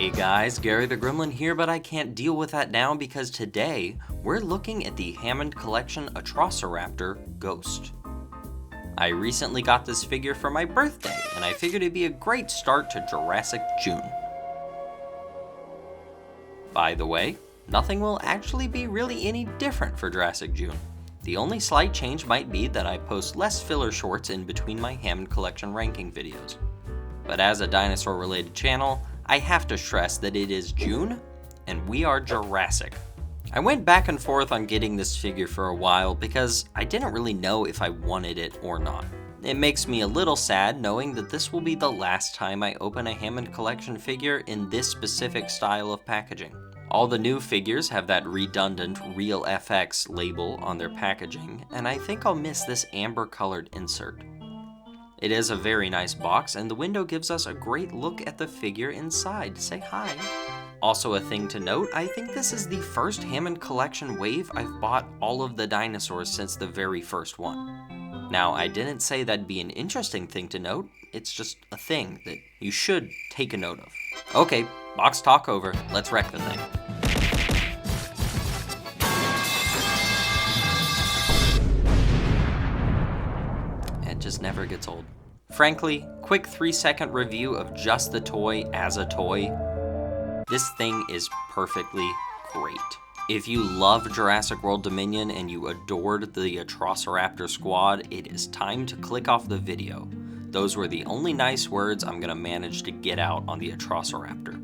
Hey guys, Gary the Gremlin here, but I can't deal with that now because today we're looking at the Hammond Collection Atrociraptor Ghost. I recently got this figure for my birthday, and I figured it'd be a great start to Jurassic June. By the way, nothing will actually be really any different for Jurassic June. The only slight change might be that I post less filler shorts in between my Hammond Collection ranking videos. But as a dinosaur-related channel, I have to stress that it is June, and we are Jurassic. I went back and forth on getting this figure for a while because I didn't really know if I wanted it or not. It makes me a little sad knowing that this will be the last time I open a Hammond Collection figure in this specific style of packaging. All the new figures have that redundant Real FX label on their packaging, and I think I'll miss this amber-colored insert. It is a very nice box, and the window gives us a great look at the figure inside. Say hi. Also a thing to note, I think this is the first Hammond Collection wave I've bought all of the dinosaurs since the very first one. Now, I didn't say that'd be an interesting thing to note, it's just a thing that you should take a note of. Okay, box talk over, let's wreck the thing. It just never gets old. Frankly, quick 3-second review of just the toy as a toy. This thing is perfectly great. If you love Jurassic World Dominion and you adored the Atrociraptor squad, it is time to click off the video. Those were the only nice words I'm gonna manage to get out on the Atrociraptor.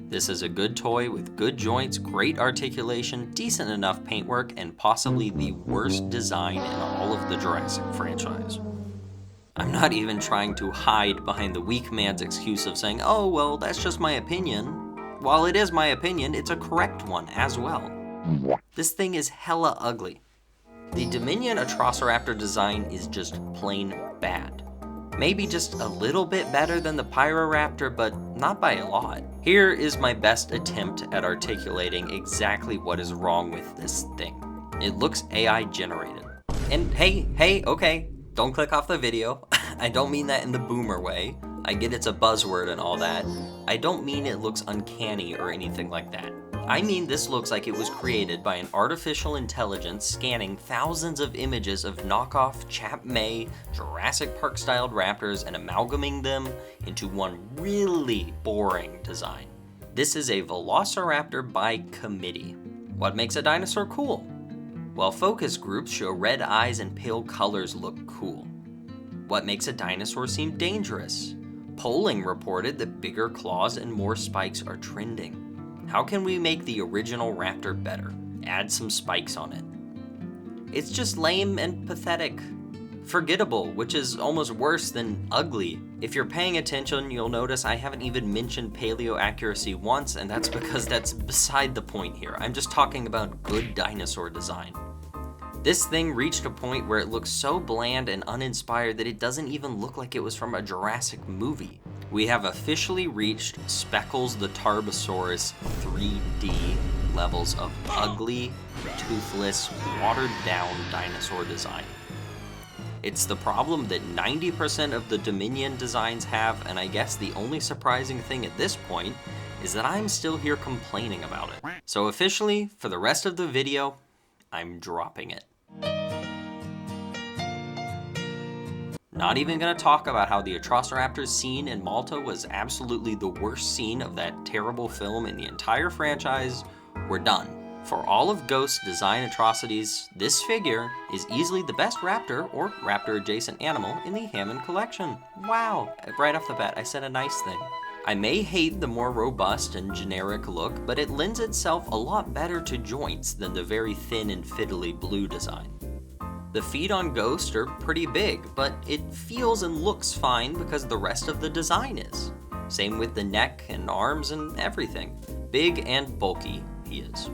This is a good toy with good joints, great articulation, decent enough paintwork, and possibly the worst design in all of the Jurassic franchise. I'm not even trying to hide behind the weak man's excuse of saying, oh, well, that's just my opinion. While it is my opinion, it's a correct one as well. This thing is hella ugly. The Dominion Atrociraptor design is just plain bad. Maybe just a little bit better than the Pyroraptor, but not by a lot. Here is my best attempt at articulating exactly what is wrong with this thing. It looks AI generated. And hey, okay. Don't click off the video. I don't mean that in the boomer way. I get it's a buzzword and all that. I don't mean it looks uncanny or anything like that. I mean this looks like it was created by an artificial intelligence scanning thousands of images of knockoff Chap May Jurassic Park styled raptors and amalgamating them into one really boring design. This is a Velociraptor by committee. What makes a dinosaur cool? While focus groups show red eyes and pale colors look cool. What makes a dinosaur seem dangerous? Polling reported that bigger claws and more spikes are trending. How can we make the original raptor better? Add some spikes on it. It's just lame and pathetic. Forgettable, which is almost worse than ugly. If you're paying attention, you'll notice I haven't even mentioned paleo accuracy once, and that's because that's beside the point here. I'm just talking about good dinosaur design. This thing reached a point where it looks so bland and uninspired that it doesn't even look like it was from a Jurassic movie. We have officially reached Speckles the Tarbosaurus 3D levels of ugly, toothless, watered-down dinosaur design. It's the problem that 90% of the Dominion designs have, and I guess the only surprising thing at this point is that I'm still here complaining about it. So officially, for the rest of the video, I'm dropping it. Not even gonna talk about how the Atrociraptor scene in Malta was absolutely the worst scene of that terrible film in the entire franchise. We're done. For all of Ghost's design atrocities, this figure is easily the best raptor or raptor-adjacent animal in the Hammond Collection. Wow, right off the bat, I said a nice thing. I may hate the more robust and generic look, but it lends itself a lot better to joints than the very thin and fiddly blue design. The feet on Ghost are pretty big, but it feels and looks fine because the rest of the design is. Same with the neck and arms and everything. Big and bulky he is.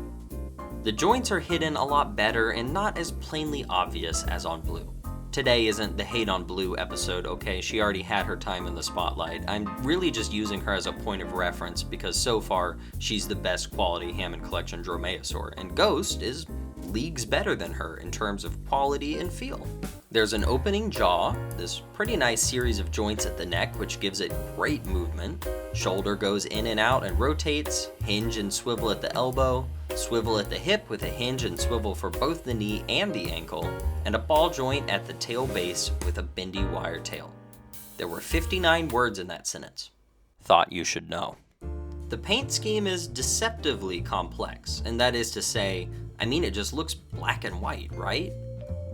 The joints are hidden a lot better and not as plainly obvious as on Blue. Today isn't the Hate on Blue episode, okay? She already had her time in the spotlight. I'm really just using her as a point of reference because so far, she's the best quality Hammond Collection Dromaeosaur, and Ghost is leagues better than her in terms of quality and feel. There's an opening jaw, this pretty nice series of joints at the neck which gives it great movement. Shoulder goes in and out and rotates, hinge and swivel at the elbow, swivel at the hip with a hinge and swivel for both the knee and the ankle, and a ball joint at the tail base with a bendy wire tail. There were 59 words in that sentence. Thought you should know. The paint scheme is deceptively complex, and that is to say, it just looks black and white, right?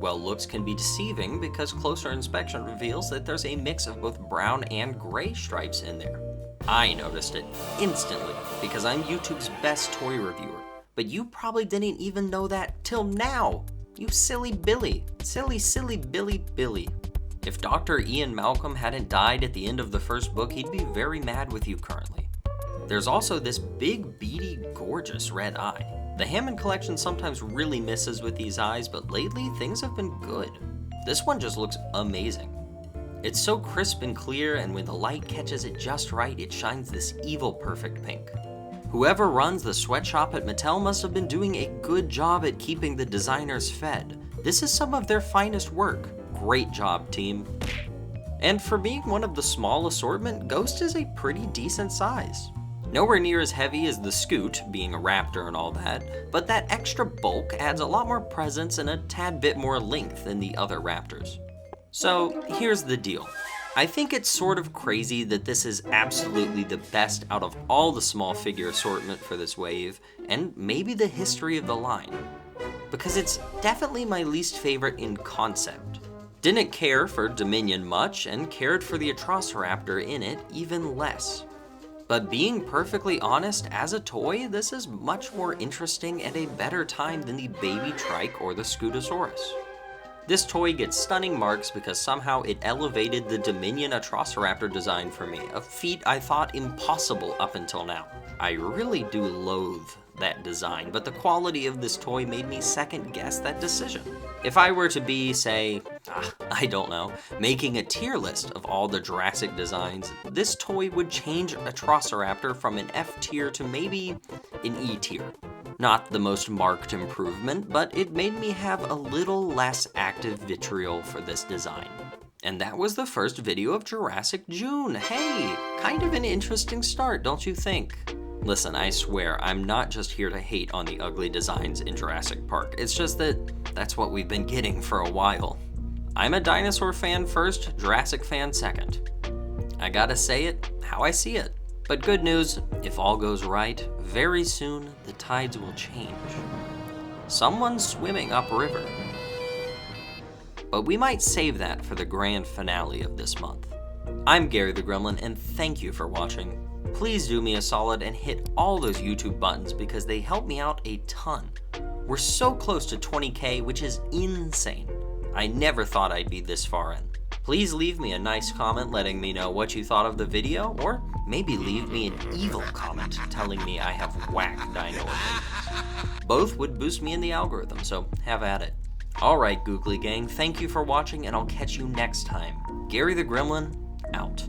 Well, looks can be deceiving because closer inspection reveals that there's a mix of both brown and gray stripes in there. I noticed it instantly because I'm YouTube's best toy reviewer, but you probably didn't even know that till now. You silly Billy. Silly Billy. If Dr. Ian Malcolm hadn't died at the end of the first book, he'd be very mad with you currently. There's also this big, beady, gorgeous red eye. The Hammond collection sometimes really misses with these eyes, but lately things have been good. This one just looks amazing. It's so crisp and clear, and when the light catches it just right, it shines this evil perfect pink. Whoever runs the sweatshop at Mattel must have been doing a good job at keeping the designers fed. This is some of their finest work. Great job, team. And for being one of the small assortment, Ghost is a pretty decent size. Nowhere near as heavy as the Scoot, being a raptor and all that, but that extra bulk adds a lot more presence and a tad bit more length than the other raptors. So here's the deal. I think it's sort of crazy that this is absolutely the best out of all the small figure assortment for this wave, and maybe the history of the line. Because it's definitely my least favorite in concept. Didn't care for Dominion much, and cared for the Atrociraptor in it even less. But being perfectly honest, as a toy, this is much more interesting and a better time than the Baby Trike or the Scutosaurus. This toy gets stunning marks because somehow it elevated the Dominion Atrociraptor design for me, a feat I thought impossible up until now. I really do loathe that design, but the quality of this toy made me second guess that decision. If I were to be, say, making a tier list of all the Jurassic designs, this toy would change Atrociraptor from an F tier to maybe an E tier. Not the most marked improvement, but it made me have a little less active vitriol for this design. And that was the first video of Jurassic June. Hey, kind of an interesting start, don't you think? Listen, I swear, I'm not just here to hate on the ugly designs in Jurassic Park. It's just that that's what we've been getting for a while. I'm a dinosaur fan first, Jurassic fan second. I gotta say it how I see it. But good news, if all goes right, very soon the tides will change. Someone's swimming upriver. But we might save that for the grand finale of this month. I'm Gary the Gremlin, and thank you for watching. Please do me a solid and hit all those YouTube buttons because they help me out a ton. We're so close to 20K, which is insane. I never thought I'd be this far in. Please leave me a nice comment letting me know what you thought of the video, or maybe leave me an evil comment telling me I have whack dino opinions. Both would boost me in the algorithm, so have at it. Alright, Googly Gang, thank you for watching, and I'll catch you next time. Gary the Gremlin, out.